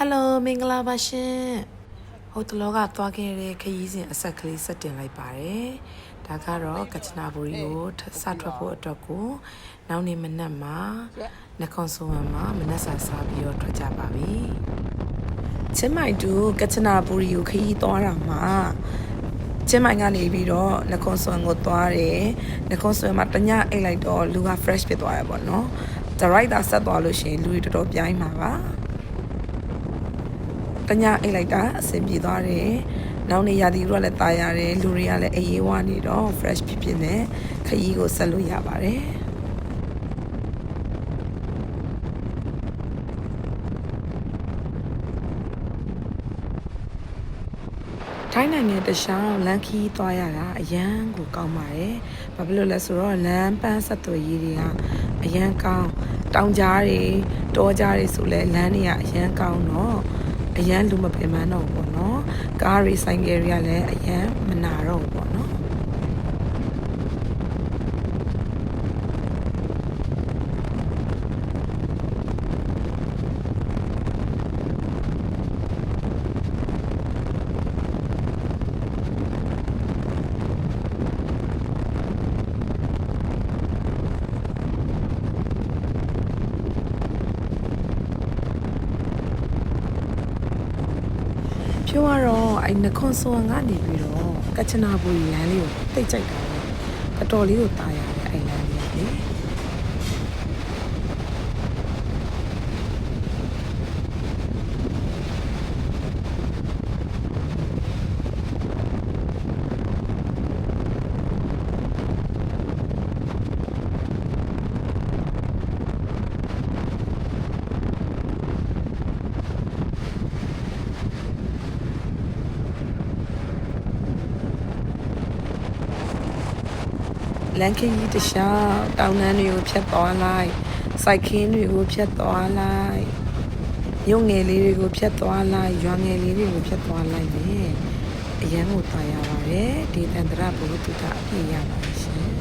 Hello မင်္ဂလာပါရှင်ဟိုတလောကသွားခဲ့တဲ့ခရီးစဉ်အဆက်ကလေးဆက်တင်လိုက်ပါတယ်ဒါကတော့ကချနာဘူရီကိုစထွက်ဖို့အတွက်ကိုနောက်နေ့မနက်မှာနခွန်ဆိုဝမ်မှာမနက်စာစားပြီးတော့ထွက်ကြပါပြီချင်းမိုင်တူကချနာဘူရီကိုခရီးသွားတာမှာချင်းမိုင်ကနေပြီးတော့နခွန်ဆိုဝမ်ကိုသွားတယ်နခွန်ဆိုဝမ်မှာတညအိတ်လိုက်တော့လူက fresh ဖြစ်သွားရပေါ့နော်ဒါရိုက်တာဆက်သွားလို့ရှိရင်လူတွေတော်တော်ပြိုင်းမှာပါတညအိတ်လိုက်တာအဆင်ပြေသွားတယ်။နောက်နေ့ရာသီဥတုကလည်းတာရတယ်လူတွေကလည်းအေးအေးဝါနေတော့ fresh ဖြစ်ဖြစ်နဲ့ခရီးကိုဆက်လို့ရပါတယ်။ထိုင်းနိုင်ငံတခြားလမ်းခီးသွားရတာအရန်ကိုကောင်းပါတယ်။ဘာဖြစ်လို့လဲဆိုတော့လမ်းပန်းဆက်သွယ်ရေးတွေကအရန်ကောင်းတောင်ကြားတွေတောကြားတွေဆိုလဲလမ်းတွေကအရန်ကောင်းတော့အရန်လူမပင်ပန်းတော့ဘူးပေါ့နော်ကားတွေဆိုင်ကယ်တွေကလည်းအရန်မနာတော့ဘူးပေါ့နော်ပြောရတော့အဲ့နခွန်ဆိုဝမ်ကနေပြီးတော့ကချနာဘူရီလမ်းလေးကိုတိတ်ကြိုက်တာပဲတော်တော်လေးကိုတာရတယ်အဲ့လမ်းလေးလေလမ်းခရီးတခြားတောင်တန်းတွေကိုဖြတ်သွားလိုက်စိုက်ခင်းတွေကိုဖြတ်သွားလိုက်ရုံငယ်လေးတွေကိုဖြတ်သွားလိုက်ရွာငယ်လေးတွေကိုဖြတ်သွားလိုက်နဲ့အရန်ကိုတာရပါတယ်ဒီတန်တရဘုဒ္ဓတုကအပြည့်ရပါတယ်ရှင်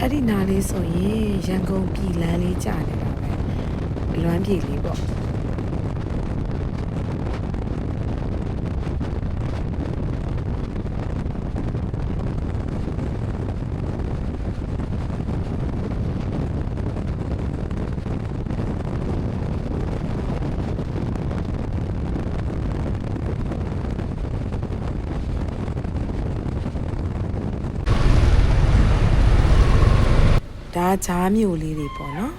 အဲ့ဒီနားလေးဆိုရင်ရန်ကုန်ပြည်လမ်းလေးကြာနေတာပဲလွမ်းပြည်လေးပေါ့ဒါဂျားမျိုးလေးတွေပေါ့နော်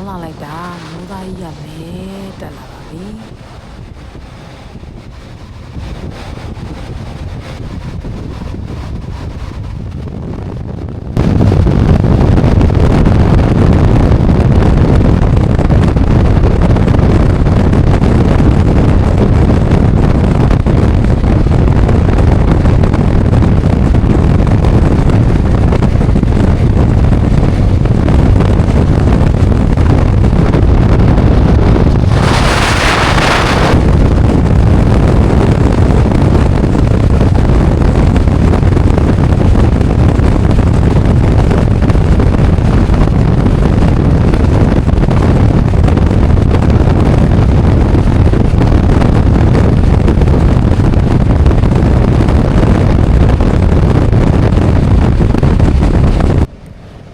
င်းလာလိုက်တာမျိုးသားကြီးရမယ်တက်လာပါပြီ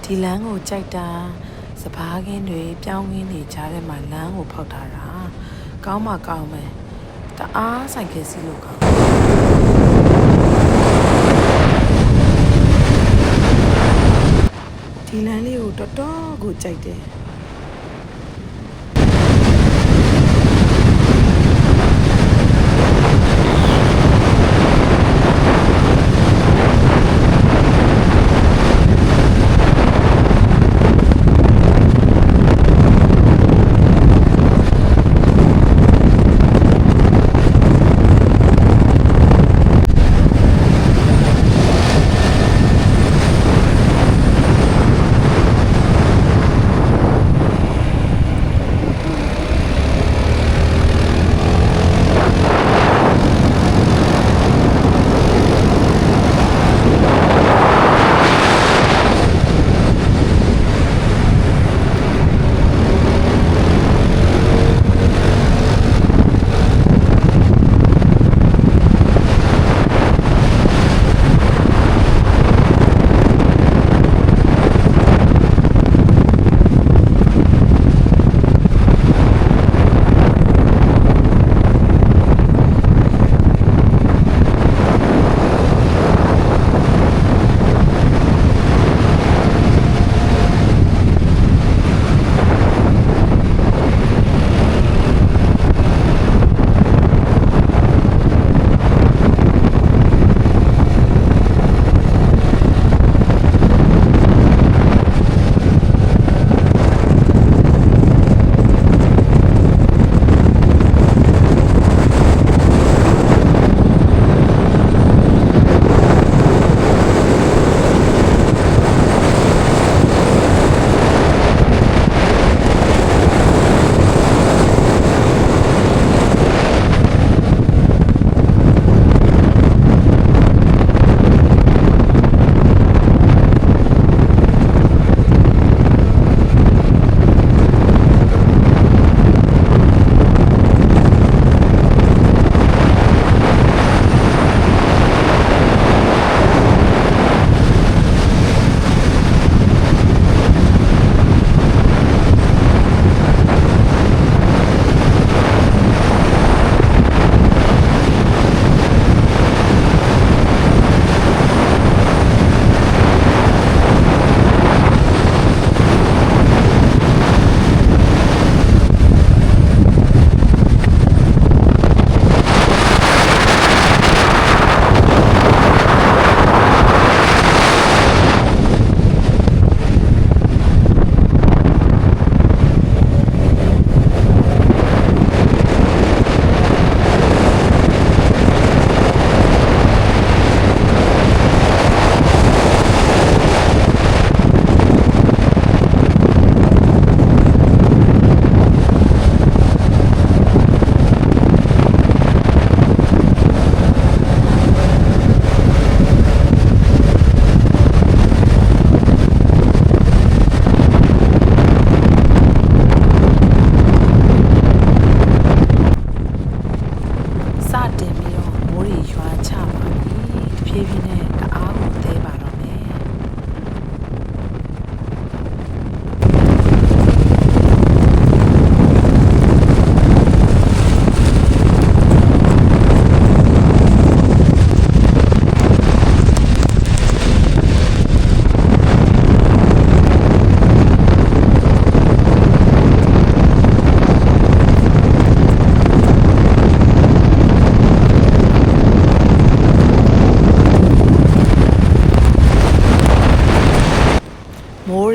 ဒီလမ်းကိုကြိုက်တာစပားခင်းတွေပြောင်းခင်းတွေကြားထဲမှာလမ်းကိုဖောက်ထားတာကောင်းမှကောင်းမယ်တအားဆိုင်ကယ်စီးလို့ကောင်းဒီလမ်းလေးကိုတော်တော်ကိုကြိုက်တယ်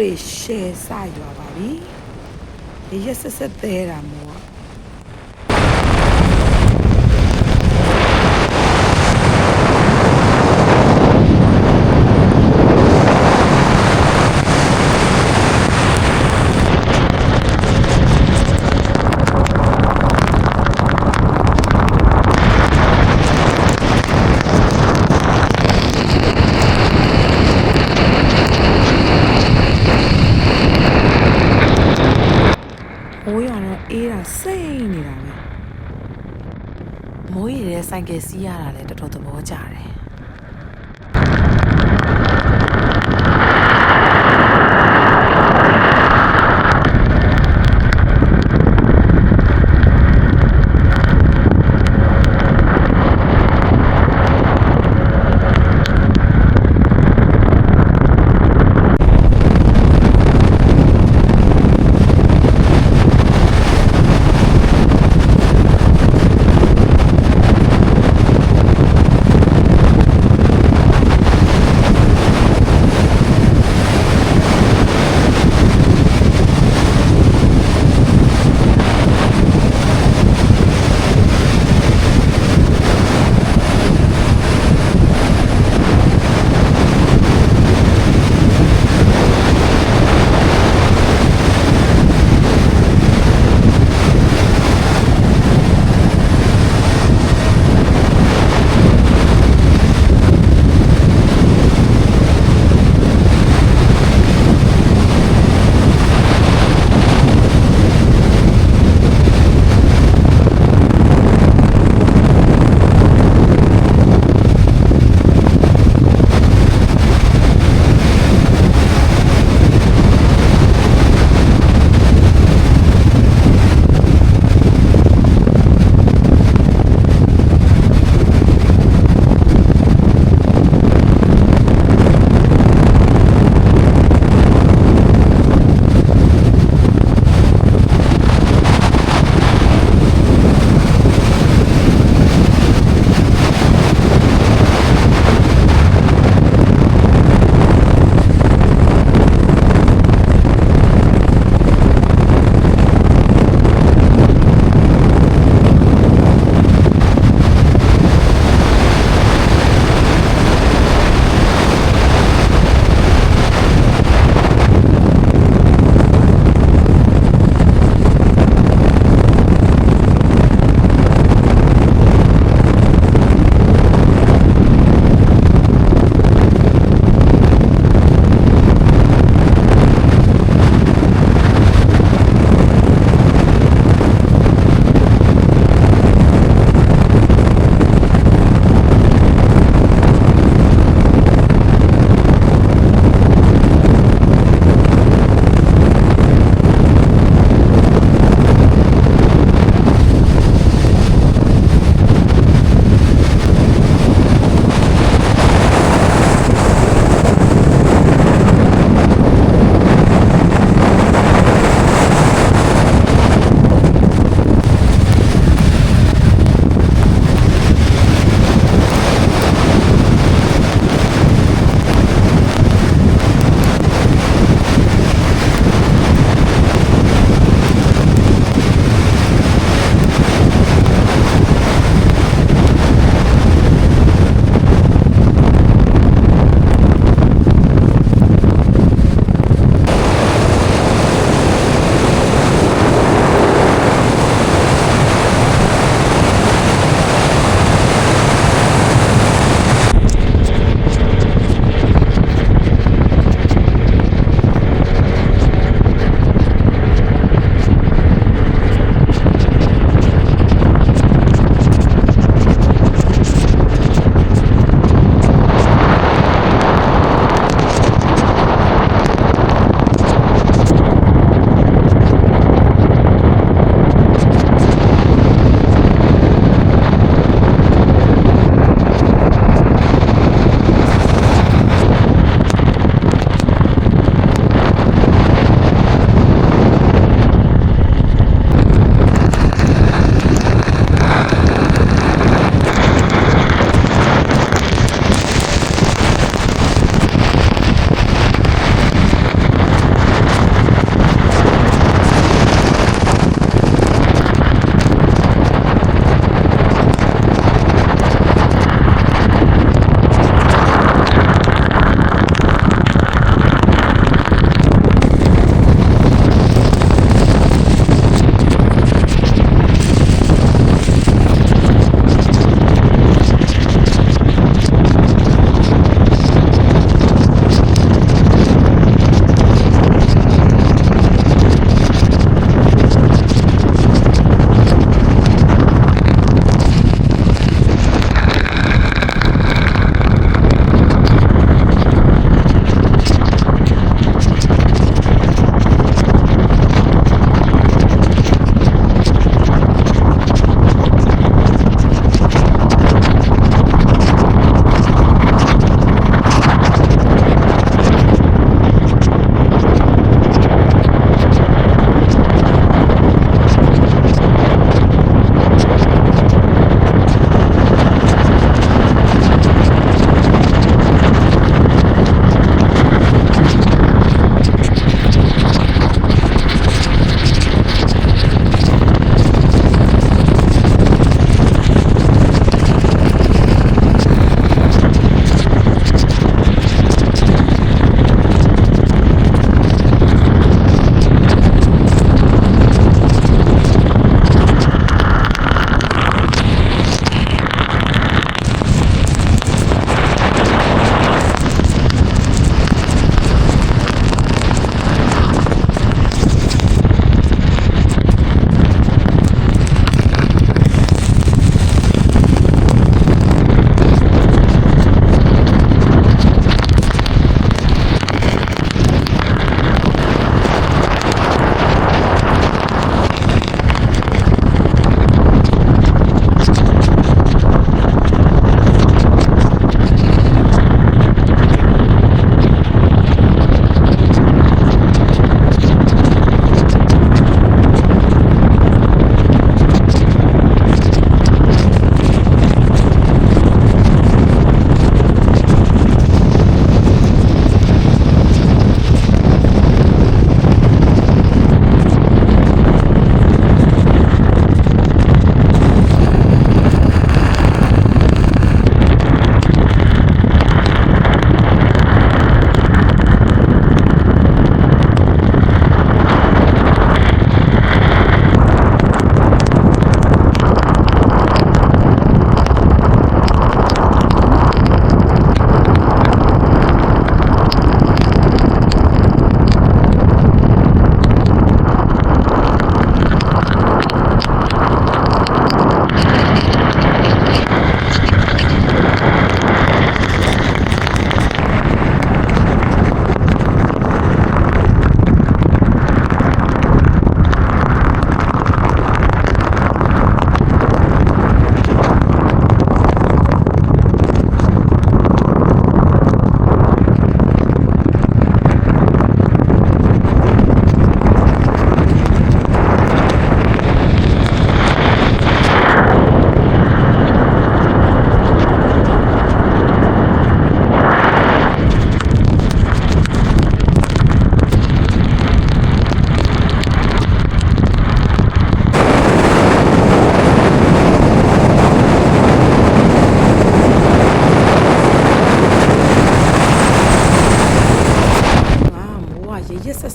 တွေရှယ်စရွာပါပြီရက်ဆက်ဆက်သေးတာမို့အေးတာစိတ်နေတာပဲမိုးရီတဲ့ဆိုင်ကယ်စီးရတာလည်းတော်တော်သဘောကျတယ်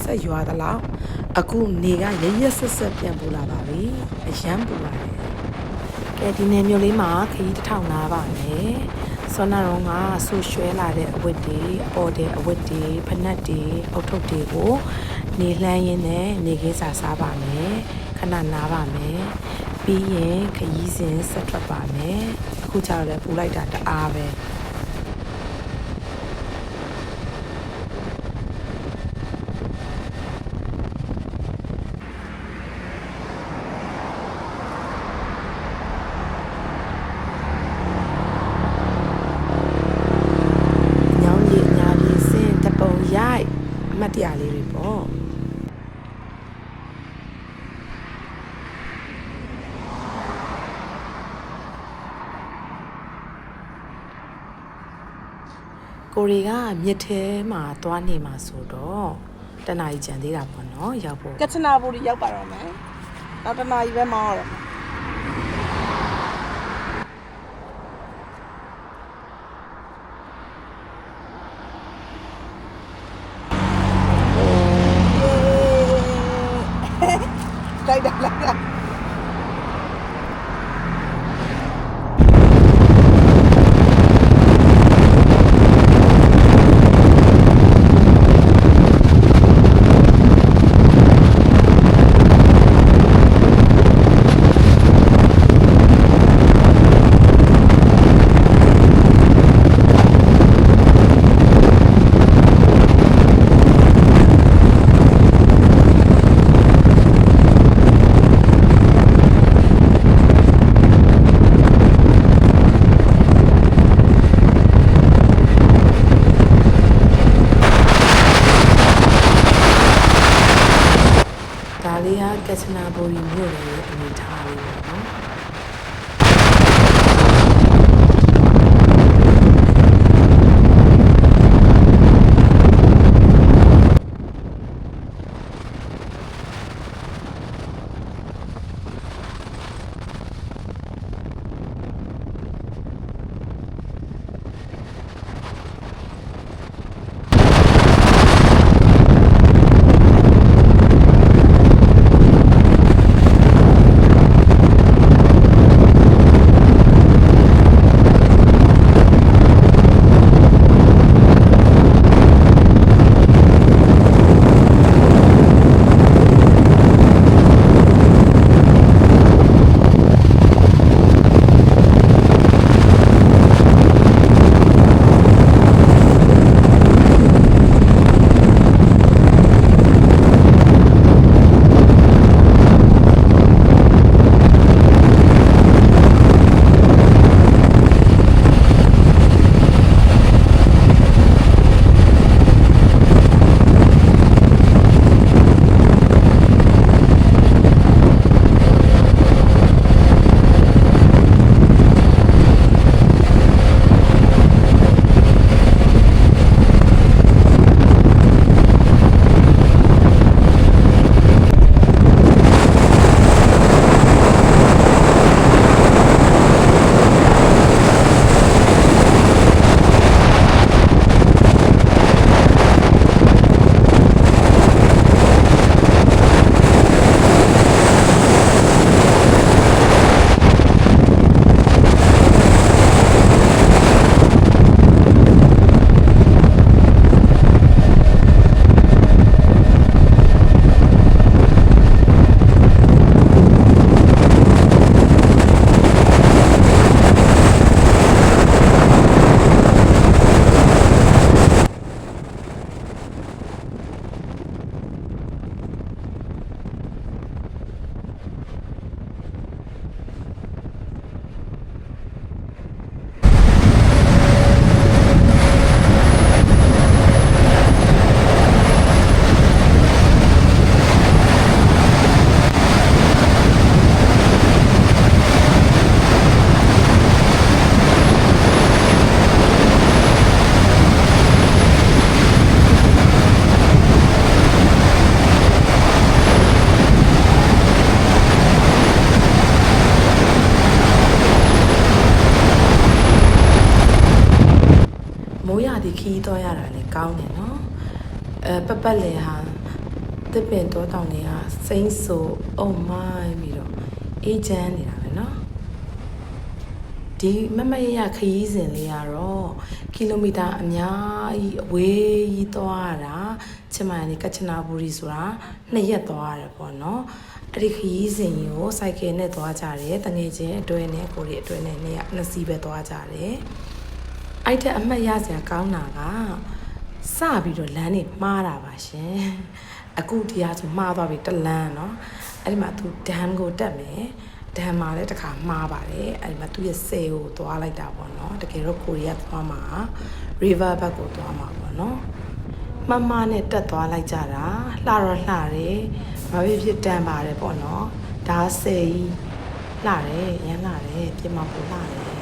ဆက်ရွာသလောက်အခုနေကရရဆက်ဆက်ပြန်ပူလာပါပြီအရန်ပူလာတယ်ကဲဒီနယ်မျိုးလေးမှာခရီးတစ်ထောင်နာပါမယ်စောနာရောကဆူရွှဲလာတဲ့အဝတ်တွေအပေါ်တဲ့အဝတ်တွေဖနက်တွေအုတ်ထုပ်တွေကိုနေလှမ်းရင်းနဲ့နေခင်းစာစားပါမယ်ခဏနားပါမယ်ပြီးရင်ခရီးစဉ်ဆက်ထွက်ပါမယ်အခုကျတော့လည်းပူလိုက်တာတအားပဲအမှတ်တရလေးတွေပေါ့ကိုရီကမြစ်ထဲမှာသွားနေမှာဆိုတော့တနားကြီးကြံသေးတာပေါ့နော်ရောက်ဖို့ကချနာဘူရီရောက်ပါတော့မယ်နောက်တနားကြီးပဲမောင်းရတော့မယ်လိုက်တာလိုက်တာကချနာဘူရီမြို့ရဲ့အနေထားလေးပေါ့နော်မိုးရသည်ခီးတော့ရတာလေကောင်းတယ်နော်ပတ်ပတ်လေဟာ စ်ပင်တော့တောင်တွေကစိမ့်ဆိုအုံမိုင်းပြီးတော့အေးချမ်းနေတာပဲเนาะဒီမမရရခရီးစဉ်လေးကတော့ကီလိုမီတာအများကြီးအဝေးကြီးသွားတာချင်မရနေကချနာဘူရီဆိုတာ2ရက်သွားရတယ်ပေါ့เนาะအဲ့ဒီခရီးစဉ်ကြီးကိုစိုက်ကယ်နဲ့သွားကြတယ်တငယ်ချင်းအတွဲနဲ့ကိုရီအတွဲနဲ့2စီးပဲသွားကြတယ်အဲ့တဲ့အမှတ်ရစရာကောင်းတာကစပြီးတော့လမ်းနေမှားတာပါရှင်အခုတရားဆိုမှားသွားပြီတလန်းเนาะအဲ့ဒီမှာသူဒမ်ကိုတက်မယ်ဒမ်မှာလည်းတစ်ခါမှားပါတယ်အဲ့ဒီမှာသူရဲ့ဆယ်ကိုသွားလိုက်တာပေါ့เนาะတကယ်တော့ကိုရီးယားသွားမှာ river ဘက်ကိုသွားမှာပေါ့เนาะမမနဲ့တက်သွားလိုက်ကြတာလှတော့လှတယ်ဘာဖြစ်တန်ပါတယ်ပေါ့เนาะဒါဆယ်ကြီးလှတယ်ရမ်းလှတယ်ပြင်မပူလှတယ်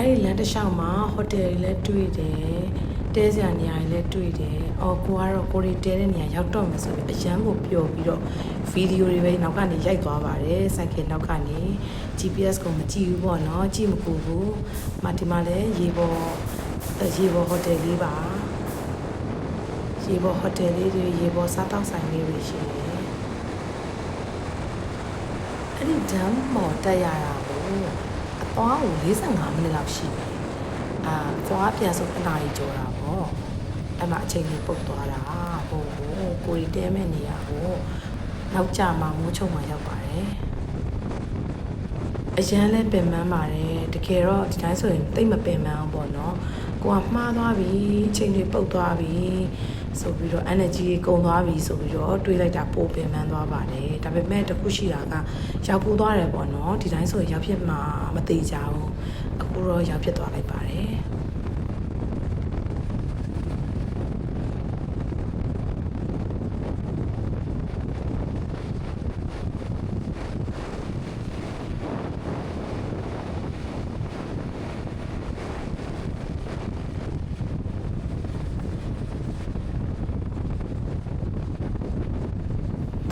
အဲ့ဒီလမ်းတစ်လျှောက်မှာဟိုတယ်တွေလည်းတွေ့တယ်တဲစရာနေရာတွေလည်းတွေ့တယ်အော်ကိုကတော့ကိုရီတဲတဲ့နေရာရောက်တော့မယ်ဆိုပြီးအရန်ကိုပျော်ပြီးတော့ဗီဒီယိုတွေပဲနောက်ကနေရိုက်သွားပါတယ်စိုက်ကနောက်ကနေ GPS ကိုမကြည့်ဘူးပေါ့နော်ကြည့်မကူဘူးဒီမှာလည်းရေပေါ်ဟိုတယ်လေးပါရေပေါ်ဟိုတယ်လေးတွေရေပေါ်စားတောက်ဆိုင်လေးတွေရှိတယ်အဲ့ဒီဒမ်မော်တက်ရတာကိုအသွားကို45မိနစ်လောက်ရှိတယ်သွားပြန်ဆိုအနာကြီးကြောတာပေါ့အဲ့မှာအချိန်ကြီးပုတ်သွားတာဟိုကိုရီတဲမဲ့နေရကိုနောက်ကြမှာမိုးချုံမှာရောက်ပါတယ်အရန်လဲပင်ပန်းပါတယ်တကယ်တော့ဒီတိုင်းဆိုရင်တိတ်မပင်ပန်းအောင်ပေါ့နော်ကိုကမှားသွားပြီအချိန်တွေပုတ်သွားပြီဆိုပြီးတော့ energy ကုန်သွားပြီဆိုပြီးတော့တွေးလိုက်တာပိုပင်ပန်းသွားပါတယ်ဒါပေမဲ့တခုရှိတာကရောက်ကူသွားတယ်ပေါ့နော်ဒီတိုင်းဆိုရင်ရောက်ဖြစ်မှာမသေးကြဘူးအခုတော့ရောက်ဖြစ်သွားလိုက်ပါတယ်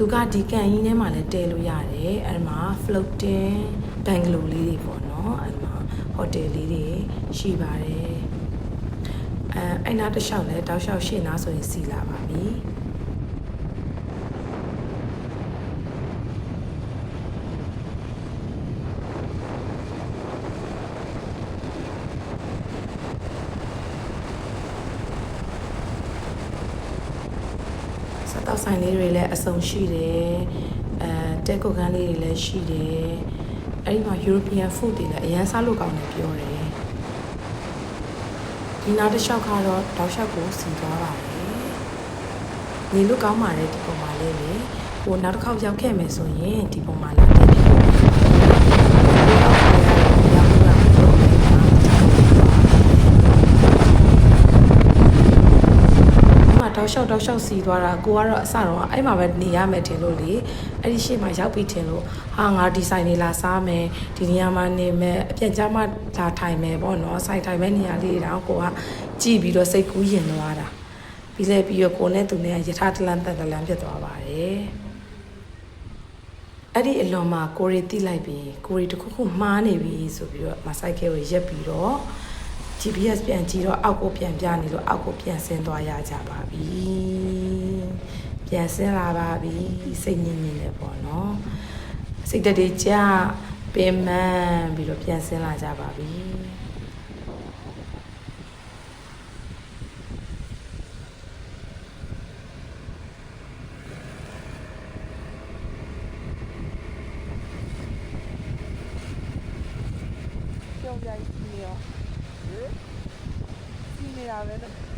သူကဒီကန်ကြီးထဲမှာလည်းတဲလို့ရတယ်အဲ့မှာ floating bungalow လေးတွေပေါ့နော်အဲ့မှာ hotel လေးတွေရှိပါတယ်အဲ့နားတစ်လျှောက်လည်းတောက်လျှောက်ရှေ့နားဆိုရင်စီလာပါပြီတောက်ဆိုင်လေးတွေလည်းအစုံရှိတယ်တဲကုတ်ခန်းလေးတွေလည်းရှိတယ်အဲ့ဒီမှာ European food တွေလည်းအရင်စားလို့ကောင်းတယ်ပြောတယ်ဒီနားတစ်လျှောက်ကတော့တောက်လျှောက်ကိုစီသွားပါတယ်နေလို့ကောင်းပါတယ်ဒီပုံမှာလေးလေဟိုနောက်တစ်ခေါက်ရောက်ခဲ့မယ်ဆိုရင်ဒီပုံမှာလာတက်ပြီးတောက်လျှောက်စီသွားတာကိုကတော့အစတော့အဲ့မှာပဲနေရမယ်ထင်လို့လေအဲ့ဒီရှေ့မှာရောက်ပြီးထင်လို့ငါဒီဆိုင်နေလာစားမယ်ဒီနေရာမှာနေမယ်အပြည့်ကြမှာလာထိုင်မယ်ပေါ့နော်ဆိုင်ထိုင်မဲ့နေရာလေးတောင်ကိုကကြည့်ပြီးတော့စိတ်ကူးရင်သွားတာပြီးလဲပြီးတော့ကိုနဲ့သူနဲ့ယထာတလန်တက်တလန်ဖြစ်သွားပါတယ်အဲ့ဒီအလွန်မှာကိုရီတိလိုက်ပြီးကိုရီတခုခုမှားနေပြီဆိုပြီးတော့မဆိုင်ကဲကိုရက်ပြီးတော့GPS ပြန်ကြည့်တော့အောက်ကိုပြန်ပြနေလို့အောက်ကိုပြန်ဆင်းသွားရကြပါပြီပြန်ဆင်းလာပါပြီစိတ်ညစ်ညစ်နေပေါ့နော်စိတ်တည်းကြပင်မပြီးတော့ပြန်ဆင်းလာကြပါပြီကြောက်ကြနေရောစီးနေတာပဲလို့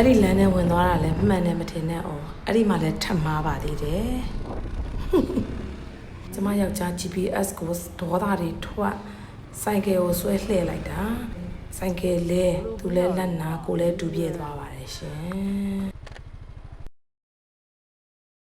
အဲ့ဒီလမ်းနဲ့ဝင်သွားတာလည်းမှန်တယ်မထင်နဲ့အောင်အဲ့ဒီမှာလည်းထပ်မှားပါသေးတယ်ကျမယောက်ျား GPS ကိုဒေါသတွေထွက်ဆိုင်ကယ်ကိုဆွဲလှည့်လိုက်တာဆိုင်ကယ်လဲသူလဲလက်နာကိုလဲဒူပြဲသွားပါတယ်ရှင်